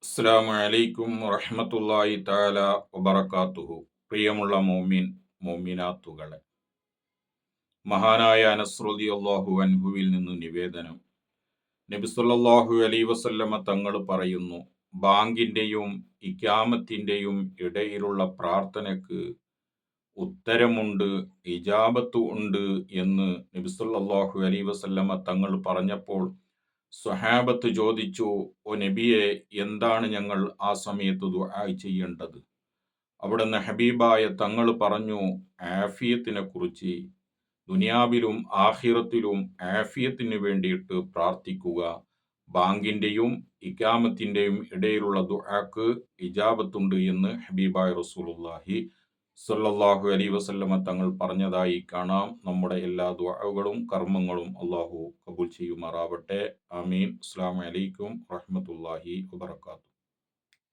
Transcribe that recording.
അസ്സലാമു അലൈക്കും വറഹ്മത്തുള്ളാഹി തആല വബറകാതുഹു. പ്രിയമുള്ള മോമിനാത്തുകളെ, മഹാനായ അനസ് റളിയല്ലാഹു അൻഹുവിൽ നിന്ന് നിവേദനം. നബി സല്ലല്ലാഹു അലൈഹി വസല്ലമ തങ്ങൾ പറയുന്നു, ബാങ്കിന്റെയും ഇഖാമത്തിന്റെയും ഇടയിലുള്ള പ്രാർത്ഥനയ്ക്ക് ഉത്തരമുണ്ട്, ഇജാബത്ത് ഉണ്ട് എന്ന് നബി സല്ലല്ലാഹു അലൈഹി വസല്ലമ തങ്ങൾ പറഞ്ഞപ്പോൾ സ്വഹാബത്ത് ചോദിച്ചു, ഓ നബിയെ, എന്താണ് ഞങ്ങൾ ആ സമയത്ത് ദുആ ചെയ്യേണ്ടത്? അവിടുന്ന് ഹബീബായ തങ്ങൾ പറഞ്ഞു, ആഫിയത്തിനെ കുറിച്ച്, ദുനിയാവിലും ആഖിറത്തിലും ആഫിയത്തിന് വേണ്ടിയിട്ട് പ്രാർത്ഥിക്കുക. ബാങ്കിന്റെയും ഇഖാമത്തിന്റെയും ഇടയിലുള്ള ദുആക്ക് ഇജാബത്തുണ്ട് എന്ന് ഹബീബായ റസൂലുള്ളാഹി സ്വല്ലല്ലാഹു അലൈഹി വസല്ലമ തങ്ങൾ പറഞ്ഞതായി കാണാം. നമ്മുടെ എല്ലാ ദുആകളും കർമ്മങ്ങളും അള്ളാഹു കബൂൽ ചെയ്യുമാറാവട്ടെ. ആമീൻ. അസ്സലാമു അലൈക്കും വറഹ്മത്തുള്ളാഹി വബറകാതുഹു.